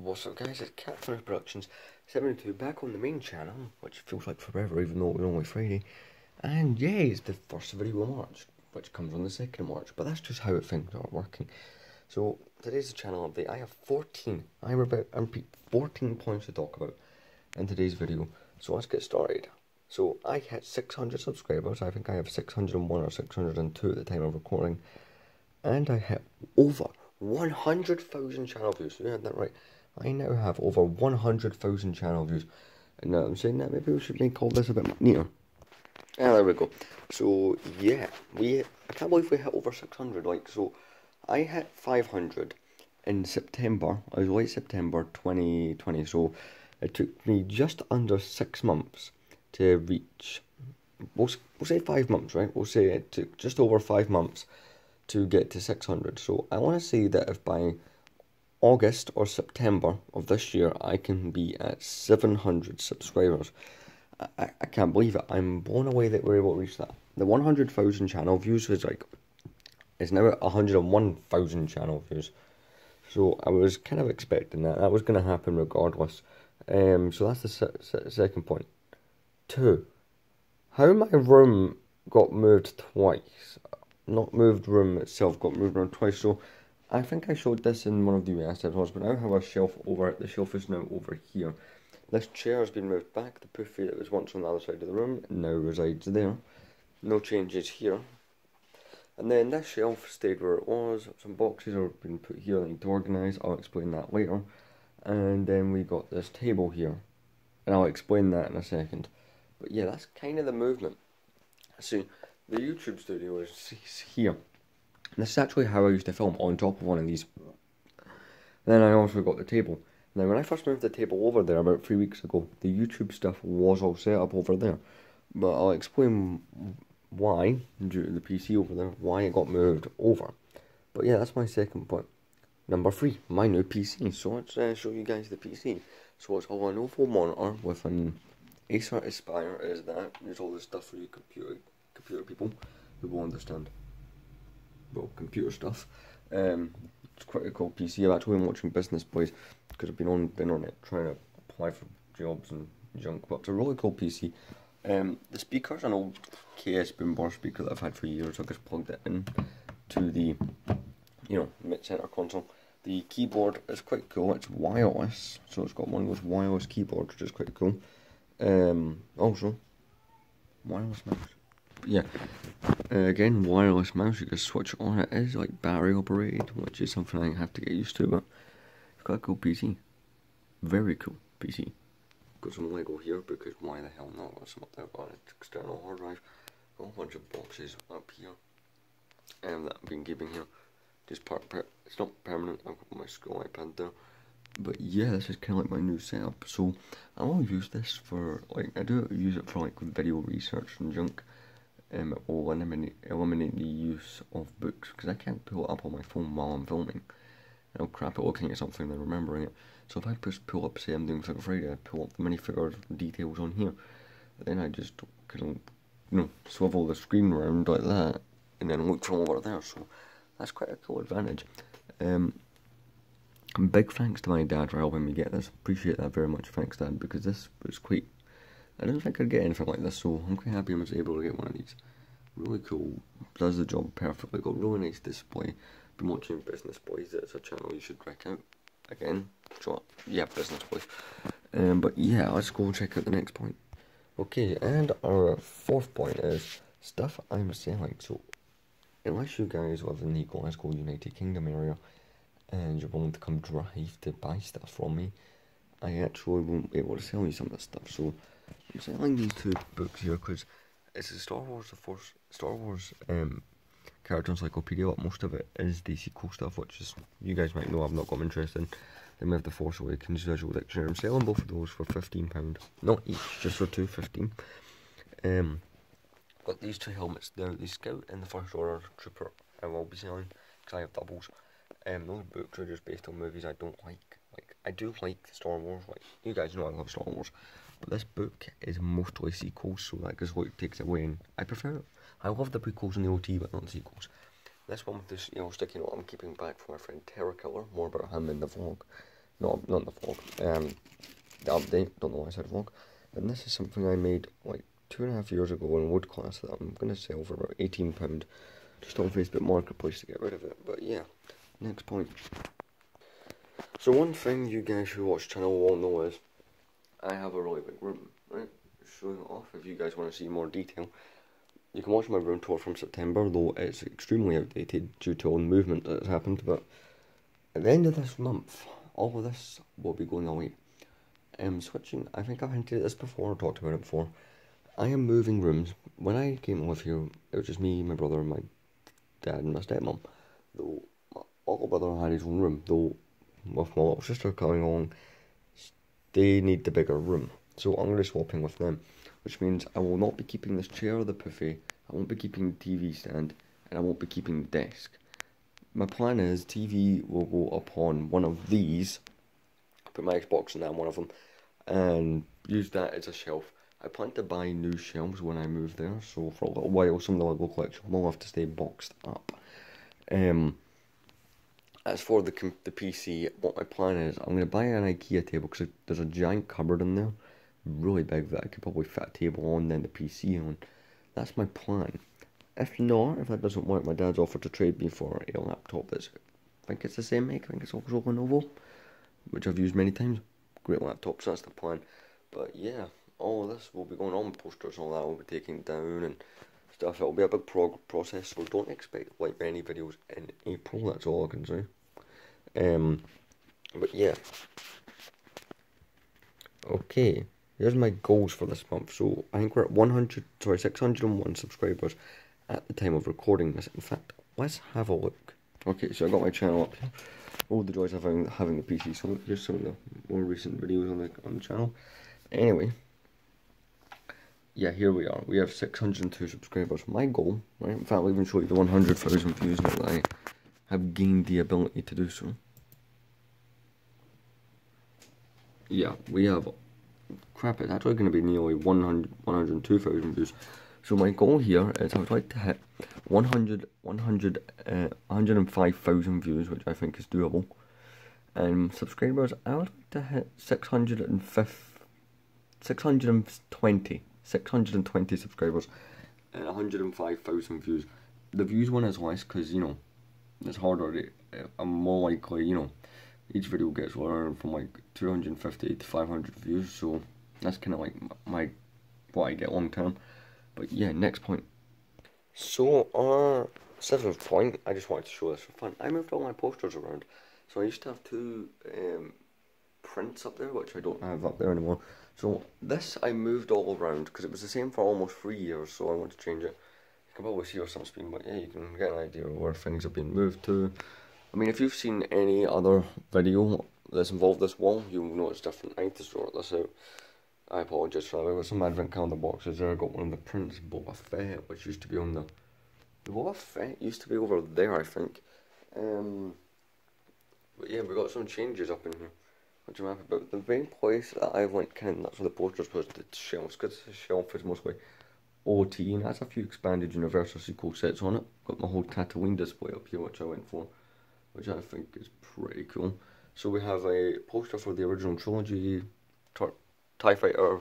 What's up guys, it's Cat Productions 72 back on the main channel, which feels like forever even though it was only Friday. And yeah, it's the first video of March, which comes on the 2nd of March, but that's just how things are working. So today's the channel update. I have 14 points to talk about in today's video, so let's get started. So I hit 600 subscribers. I think I have 601 or 602 at the time of recording, and I hit over 100,000 channel views. You heard that right. I now have over 100,000 channel views. And now I'm saying that maybe we should make all this a bit neater. And there we go. So yeah, I can't believe we hit over 600. Like, so I hit 500 in September. It was late September 2020. So it took me just under 6 months to reach. We'll say 5 months, right? We'll say it took just over 5 months to get to 600. So I want to say that if by August or September of this year I can be at 700 subscribers, I can't believe it. I'm blown away that we're able to reach that. The 100,000 channel views is it's now at 101,000 channel views. So I was kind of expecting that. That was going to happen regardless. So that's the second point. 2. How my room got moved twice. Not moved room itself, got moved around twice. So I think I showed this in one of the US episodes, but now I have a shelf over it. The shelf is now over here. This chair has been moved back. The poofy that was once on the other side of the room now resides there. No changes here. And then this shelf stayed where it was. Some boxes have been put here that need to organise. I'll explain that later. And then we got this table here, and I'll explain that in a second. But yeah, that's kind of the movement. So the YouTube studio is here. This is actually how I used to film, on top of one of these. Then I also got the table. Now when I first moved the table over there about 3 weeks ago, the YouTube stuff was all set up over there. But I'll explain why, due to the PC over there, why it got moved over. But yeah, that's my second point. Number 3, my new PC. So let's show you guys the PC. So it's all an Lenovo monitor with an Acer Aspire. Is that? There's all this stuff for you computer people who will understand. Well, computer stuff. It's quite a cool PC. I've actually been watching Business Boys because I've been on it trying to apply for jobs and junk. But it's a really cool PC. The speaker's an old KS Boombar speaker that I've had for years. I just plugged it in to the mid-center console. The keyboard is quite cool. It's wireless, so it's got one of those wireless keyboards, which is quite cool. Also wireless mouse. Yeah, again, wireless mouse, you can switch it on. It is like battery operated, which is something I have to get used to, but it's got a cool PC. Very cool PC. Got some Lego here because why the hell not? Got some up there, got an external hard drive. Got a bunch of boxes up here that I've been keeping here. Just it's not permanent. I've got my school iPad there. But yeah, this is kind of like my new setup. So I will use this for, I do use it for like video research and junk. It will eliminate the use of books, because I can't pull it up on my phone while I'm filming. I'll crap at looking at something and remembering it. So if I just pull up, say I'm doing Figure Friday, I pull up the minifigure details on here. Then I just kind of, swivel the screen around like that, and then look from over there. So that's quite a cool advantage. Big thanks to my dad for helping me get this. Appreciate that very much. Thanks, Dad, because this was quite. I don't think I'd get anything like this, so I'm quite happy I was able to get one of these. Really cool, does the job perfectly, got a really nice display. Been watching Business Boys, it's a channel you should check out. Again, yeah, Business Boys. But yeah, let's go and check out the next point. Okay, and our 4th point is stuff I'm selling. So, unless you guys live in the Glasgow, United Kingdom area, and you're willing to come drive to buy stuff from me, I actually won't be able to sell you some of this stuff. So I'm selling these 2 books here because it's a Star Wars character encyclopedia, but most of it is the sequel stuff, which is, you guys might know I've not got interest in. Then we have the Force Awakens visual dictionary. I'm selling both of those for £15. Not each, just for 2.15. Got these 2 helmets. They're the Scout and the First Order Trooper. I will be selling because I have doubles. Those books are just based on movies I don't like. I do like Star Wars, you guys know I love Star Wars, but this book is mostly sequels, so that just takes it away, and I prefer it. I love the prequels and the OT, but not the sequels. This one with this, sticky note I'm keeping back from my friend Terror Killer, more about him in the vlog. No, not the vlog. The update, don't know why I said vlog. And this is something I made like 2.5 years ago in wood class that I'm going to sell for about £18 just on Facebook Marketplace to get rid of it. But yeah, next point. So one thing you guys who watch Channel will know is I have a really big room, right? Showing it off if you guys want to see more detail. You can watch my room tour from September, though it's extremely outdated due to all the movement that has happened, but at the end of this month, all of this will be going away. Switching, I think I've hinted at this before, talked about it before. I am moving rooms. When I came to live here, it was just me, my brother, my dad and my stepmom. Though my older brother had his own room, though with my little sister coming along, they need the bigger room. So I'm going to be swapping with them, which means I will not be keeping this chair or the buffet, I won't be keeping the TV stand, and I won't be keeping the desk. My plan is TV will go upon one of these, put my Xbox in that one of them, and use that as a shelf. I plan to buy new shelves when I move there, so for a little while some of the Lego collection will have to stay boxed up. As for the PC, what my plan is, I'm going to buy an IKEA table because there's a giant cupboard in there, really big, that I could probably fit a table on, then the PC on. That's my plan. If not, if that doesn't work, my dad's offered to trade me for a laptop that's, I think it's the same make, I think it's also Lenovo, which I've used many times. Great laptop, so that's the plan. But yeah, all of this will be going on, posters, all that will be taken down and stuff. It'll be a big process, so don't expect like many videos in April, that's all I can say. But yeah. Okay, here's my goals for this month. So I think we're at 601 subscribers at the time of recording this. In fact, let's have a look. Okay, so I got my channel up here. All the joys of having the PC. So here's some of the more recent videos on the channel. Anyway, yeah, here we are. We have 602 subscribers. My goal, right? In fact, I'll even show you the 100,000 views now that I have gained the ability to do so. Yeah, we have, crap, it's actually going to be nearly 102,000 views. So my goal here is I would like to hit 105,000 views, which I think is doable. And subscribers, I would like to hit 620 subscribers and 105,000 views. The views one is less because, you know, it's harder. I'm more likely, you know, each video gets around from like 250 to 500 views, so that's kind of like what I get long term. But yeah, next point. So our 7th point, I just wanted to show this for fun. I moved all my posters around. So I used to have two prints up there, which I don't have up there anymore. So this I moved all around because it was the same for almost 3 years, so I want to change it. You can probably see where some spin, but yeah, you can get an idea of where things have been moved to. I mean, if you've seen any other video that's involved this wall, you'll know it's different. I need to sort this out. I apologise for that. There were some advent calendar boxes there. I got one of the prints, Boba Fett, which used to be on the Boba Fett used to be over there, I think. But yeah, we got some changes up in here, which I'm happy about. The main place that I went kind of nuts with the posters was the shelves, because the shelf is mostly OT and has a few expanded Universal sequel sets on it. Got my whole Tatooine display up here, which I went for, which I think is pretty cool. So we have a poster for the original trilogy, TIE Fighter,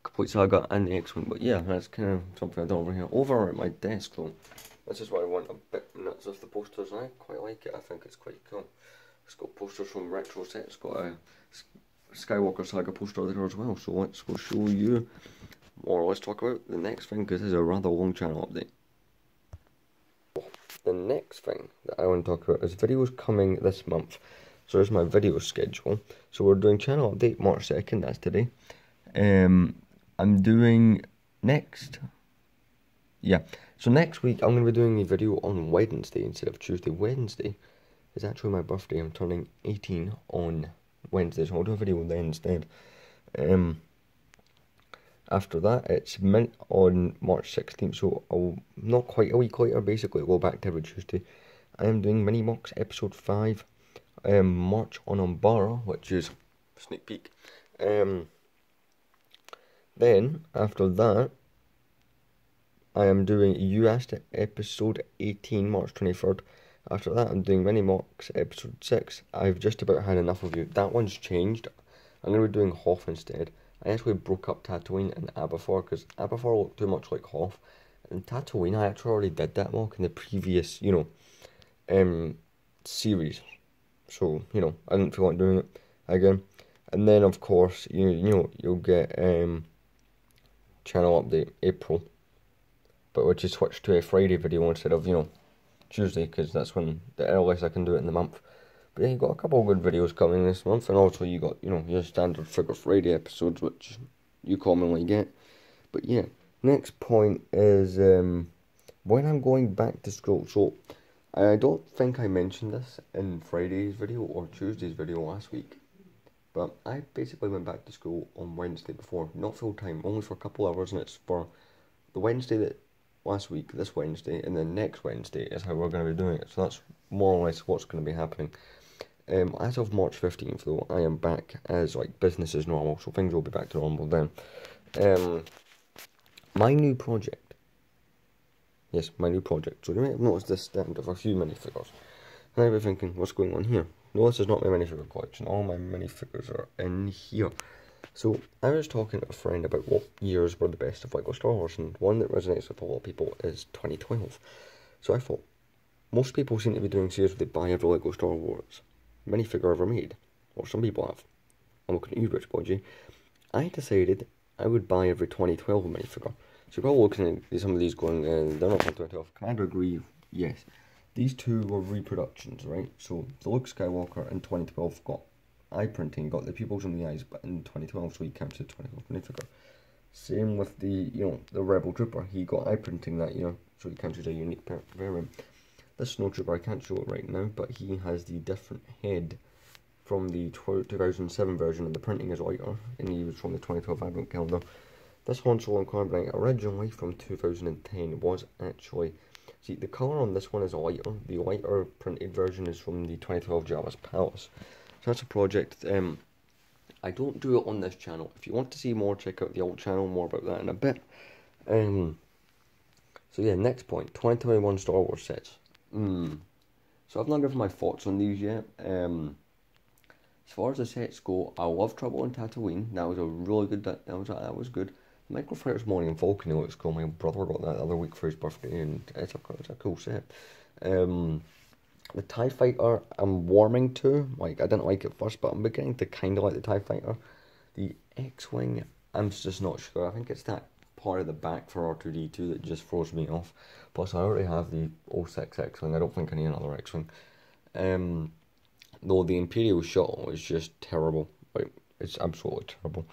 Complete Saga, and the X-Wing. But yeah, that's kind of something I've done over here. Over at my desk though, this is where I went a bit nuts with the posters, and I quite like it. I think it's quite cool. It's got posters from retro sets. It's got a Skywalker Saga poster there as well. So let's go show you, or let's talk about the next thing, because this is a rather long channel update. The next thing that I want to talk about is videos coming this month. So there's my video schedule. So we're doing channel update March 2nd, that's today. I'm doing next. Yeah, so next week I'm going to be doing a video on Wednesday instead of Tuesday. Wednesday is actually my birthday. I'm turning 18 on Wednesday, so I'll do a video then instead. After that, it's mint on March 16th, so I'll, not quite a week later, basically go back to every Tuesday. I am doing Mini Box episode 5, March on Umbara, which is sneak peek. Then, after that, I am doing You Asked It episode 18, March 23rd, After that, I'm doing Mini Mocks episode 6. I've just about had enough of you. That one's changed. I'm going to be doing Hoth instead. I actually broke up Tatooine and Aberforth because Aberforth looked too much like Hoth. And Tatooine, I actually already did that mock in the previous, series. So, I didn't feel like doing it again. And then, of course, you'll get channel update April, but which is switched to a Friday video instead of, Tuesday, because that's when the earliest I can do it in the month. But yeah, you got a couple of good videos coming this month, and also you got, your standard Figure Friday episodes, which you commonly get. But yeah, next point is when I'm going back to school. So, I don't think I mentioned this in Friday's video or Tuesday's video last week, but I basically went back to school on Wednesday before, not full time, only for a couple hours, and it's for the Wednesday that last week, this Wednesday, and then next Wednesday is how we're going to be doing it. So that's more or less what's going to be happening. As of March 15th, though, I am back as business as normal, so things will be back to normal then. My new project. Yes, my new project. So you might have noticed this stand of a few minifigures. And I'll be thinking, what's going on here? No, this is not my minifigure collection. All my minifigures are in here. So, I was talking to a friend about what years were the best of LEGO Star Wars, and one that resonates with a lot of people is 2012. So I thought, most people seem to be doing series where they buy every LEGO Star Wars minifigure ever made. Or some people have. I'm looking at you, Rich Boy G. I decided I would buy every 2012 minifigure. So you're probably looking at some of these going, they're not from 2012. Commander Grieve, yes. These two were reproductions, right? So the Luke Skywalker in 2012 got eye printing, got the pupils in the eyes, but in 2012, so he counts as 2012 minifigure. Same with the, the Rebel Trooper, he got eye printing that year, so he counts as a unique variant. This Snowtrooper, I can't show it right now, but he has the different head from the 2007 version, and the printing is lighter, and he was from the 2012 Advent calendar. This Han Solo and Carbonite, originally from 2010, was actually, see, the colour on this one is lighter. The lighter printed version is from the 2012 Jabba's Palace. So that's a project. I don't do it on this channel. If you want to see more, check out the old channel. More about that in a bit. So yeah, next point. 2021 Star Wars sets. So I've not given my thoughts on these yet. As far as the sets go, I love Trouble on Tatooine. That was a really good. That was good. Microfighters Millennium Falcon looks cool. My brother got that the other week for his birthday, and it's a cool set. The TIE Fighter, I'm warming to. I didn't like it first, but I'm beginning to kind of like the TIE Fighter. The X-Wing, I'm just not sure. I think it's that part of the back for R2-D2 that just throws me off. Plus, I already have the 06 X-Wing. I don't think I need another X-Wing. Though the Imperial Shuttle is just terrible. It's absolutely terrible.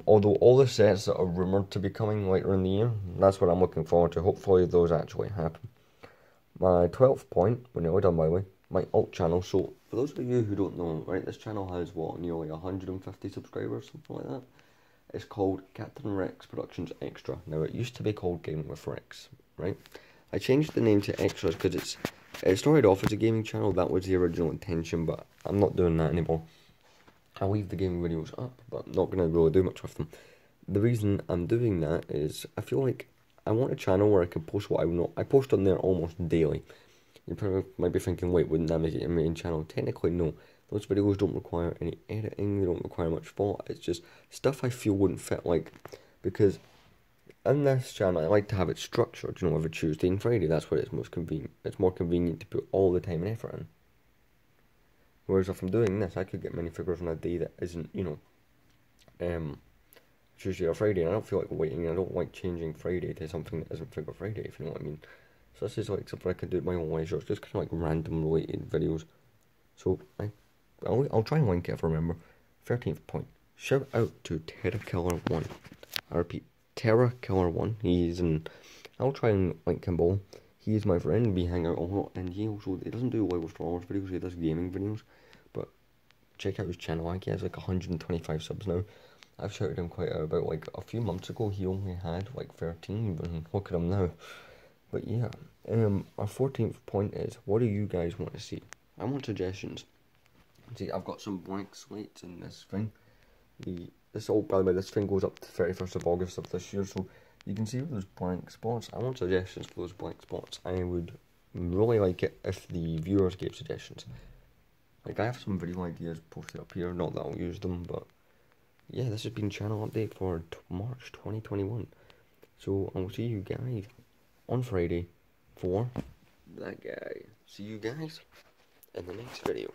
Although all the sets that are rumoured to be coming later in the year, that's what I'm looking forward to. Hopefully those actually happen. My 12th point, we're nearly done by the way, my alt channel. So, for those of you who don't know, right, this channel has, nearly 150 subscribers, something like that. It's called Captain Rex Productions Extra. Now, it used to be called Gaming with Rex, right? I changed the name to Extras because it started off as a gaming channel. That was the original intention, but I'm not doing that anymore. I leave the gaming videos up, but I'm not going to really do much with them. The reason I'm doing that is I feel like I want a channel where I can post what I know. I post on there almost daily. You probably might be thinking, wait, wouldn't that make it your main channel? Technically, no. Those videos don't require any editing, they don't require much thought. It's just stuff I feel wouldn't fit, because in this channel I like to have it structured, every Tuesday and Friday. That's where it's most convenient. It's more convenient to put all the time and effort in. Whereas if I'm doing this, I could get minifigures on a day that isn't, Tuesday or Friday, and I don't feel like waiting. I don't like changing Friday to something that isn't Figure Friday, if you know what I mean. So this is something I can do at my own leisure. It's just kind of random related videos. So I'll try and link it if I remember. 13th point. Shout out to Terra Killer 1. I repeat, Terra Killer 1. I'll try and link him all. He is my friend, we hang out a lot, and he doesn't do LEGO Star Wars videos, he does gaming videos, but check out his channel. I think he has 125 subs now. I've shouted him quite out about, a few months ago, he only had 13, but look at him now. But yeah, our 14th point is, what do you guys want to see? I want suggestions. See, I've got some blank slates in this thing. By the way, this thing goes up to 31st of August of this year, so you can see those blank spots. I want suggestions for those blank spots. I would really like it if the viewers gave suggestions. Like, I have some video ideas posted up here, not that I'll use them, but yeah, this has been Channel Update for March 2021. So I'll see you guys on Friday for that guy. See you guys in the next video.